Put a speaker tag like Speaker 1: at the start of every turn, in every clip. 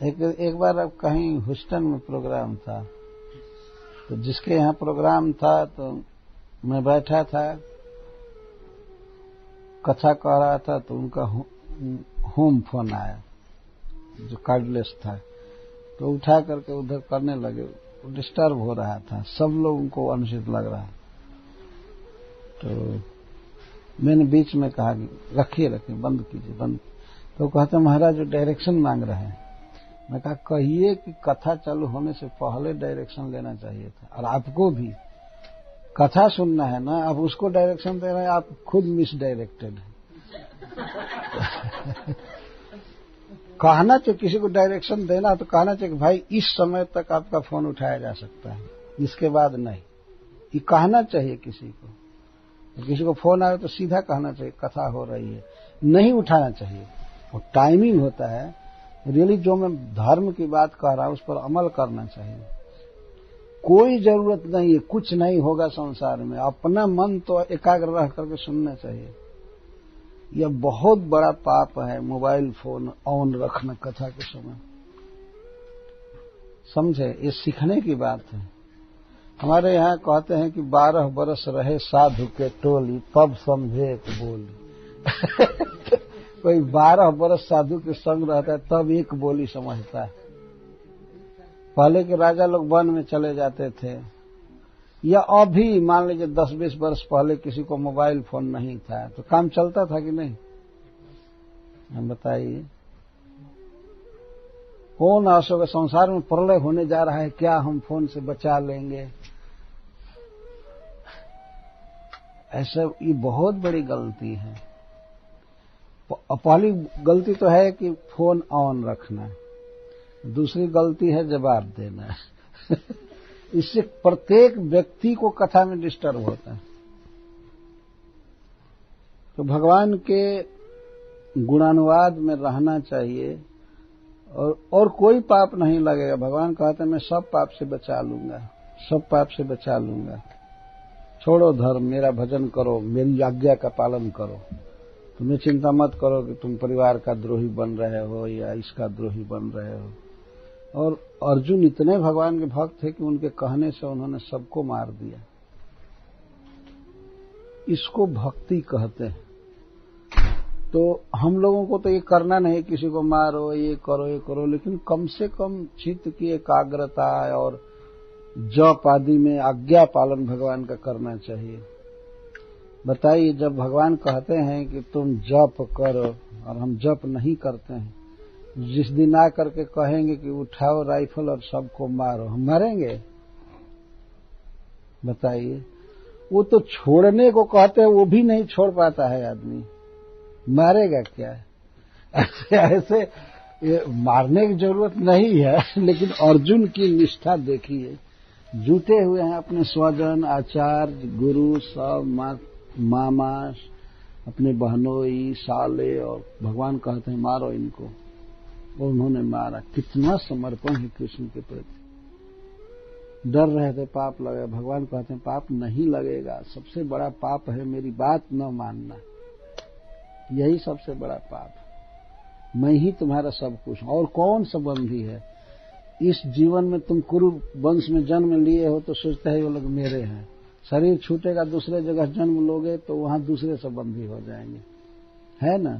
Speaker 1: एक बार अब कहीं ह्यूस्टन में प्रोग्राम था, तो जिसके यहाँ प्रोग्राम था तो मैं बैठा था, कथा कह रहा था, तो उनका होम फोन आया जो कार्डलेस था, तो उठा करके उधर करने लगे। डिस्टर्ब हो रहा था, सब लोगों को अनुचित लग रहा। तो मैंने बीच में कहा कि रखिए बंद कीजिए, बंद। तो कहते महाराज जो डायरेक्शन मांग रहे हैं। मैं कहा कहिए कि कथा चालू होने से पहले डायरेक्शन लेना चाहिए था, और आपको भी कथा सुनना है ना, आप उसको डायरेक्शन दे रहे हैं, आप खुद मिसडायरेक्टेड हैं। कहना चाहिए किसी को डायरेक्शन देना तो कहना चाहिए कि भाई इस समय तक आपका फोन उठाया जा सकता है, इसके बाद नहीं। ये कहना चाहिए किसी को फोन आए तो सीधा कहना चाहिए कथा हो रही है, नहीं उठाना चाहिए। और टाइमिंग होता है, रियली जो मैं धर्म की बात कह रहा हूं उस पर अमल करना चाहिए। कोई जरूरत नहीं है, कुछ नहीं होगा संसार में, अपना मन तो एकाग्र रह करके सुनना चाहिए। यह बहुत बड़ा पाप है मोबाइल फोन ऑन रखना कथा के समय, समझे? ये सीखने की बात है। हमारे यहाँ कहते हैं कि 12 बरस रहे साधु के टोली, तब समझे एक बोली। कोई 12 बरस साधु के संग रहता है तब एक बोली समझता है। पहले के राजा लोग वन में चले जाते थे, या अभी मान लीजिए 10-20 वर्ष पहले किसी को मोबाइल फोन नहीं था तो काम चलता था कि नहीं? हम बताइए, कौन आशा संसार में प्रलय होने जा रहा है, क्या हम फोन से बचा लेंगे? ऐसा ये बहुत बड़ी गलती है। पहली गलती तो है कि फोन ऑन रखना, दूसरी गलती है जवाब देना। इससे प्रत्येक व्यक्ति को कथा में डिस्टर्ब होता है। तो भगवान के गुणानुवाद में रहना चाहिए, और कोई पाप नहीं लगेगा। भगवान कहते हैं मैं सब पाप से बचा लूंगा, सब पाप से बचा लूंगा। छोड़ो धर्म, मेरा भजन करो, मेरी आज्ञा का पालन करो। तुम्हें चिंता मत करो कि तुम परिवार का द्रोही बन रहे हो या इसका द्रोही बन रहे हो। और अर्जुन इतने भगवान के भक्त थे कि उनके कहने से उन्होंने सबको मार दिया। इसको भक्ति कहते हैं। तो हम लोगों को तो ये करना नहीं, किसी को मारो, ये करो, लेकिन कम से कम चित्त की एकाग्रता और जप आदि में आज्ञा पालन भगवान का करना चाहिए। बताइए, जब भगवान कहते हैं कि तुम जप करो और हम जप नहीं करते हैं, जिस दिन आ करके कहेंगे कि उठाओ राइफल और सबको मारो, हम मारेंगे? बताइए। वो तो छोड़ने को कहते हैं, वो भी नहीं छोड़ पाता है आदमी, मारेगा क्या? ऐसे मारने की जरूरत नहीं है। लेकिन अर्जुन की निष्ठा देखिए, जुटे हुए हैं अपने स्वजन, आचार्य, गुरु, सब मामा, अपने बहनोई, साले, और भगवान कहते हैं मारो इनको, और उन्होंने मारा। कितना समर्पण है कृष्ण के प्रति। डर रहे थे पाप लगेगा, भगवान कहते हैं पाप नहीं लगेगा। सबसे बड़ा पाप है मेरी बात न मानना, यही सबसे बड़ा पाप। मैं ही तुम्हारा सब कुछ हूं, और कौन संबंधी है इस जीवन में? तुम कुरु वंश में जन्म लिए हो तो सोचते हैं वो लोग मेरे हैं। शरीर छूटेगा, दूसरे जगह जन्म लोगे तो वहां दूसरे संबंधी हो जाएंगे, है ना?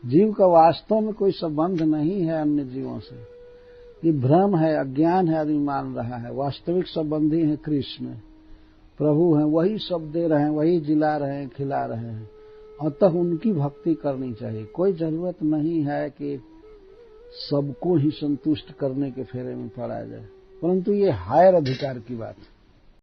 Speaker 1: जीव का वास्तव में कोई संबंध नहीं है अन्य जीवों से। ये भ्रम है, अज्ञान है, आदमी मान रहा है। वास्तविक संबंधी है कृष्ण, प्रभु हैं, वही सब दे रहे हैं, वही जिला रहे हैं, खिला रहे हैं। अतः उनकी भक्ति करनी चाहिए। कोई जरूरत नहीं है कि सबको ही संतुष्ट करने के फेरे में पड़ा जाए, परंतु ये हायर अधिकार की बात है।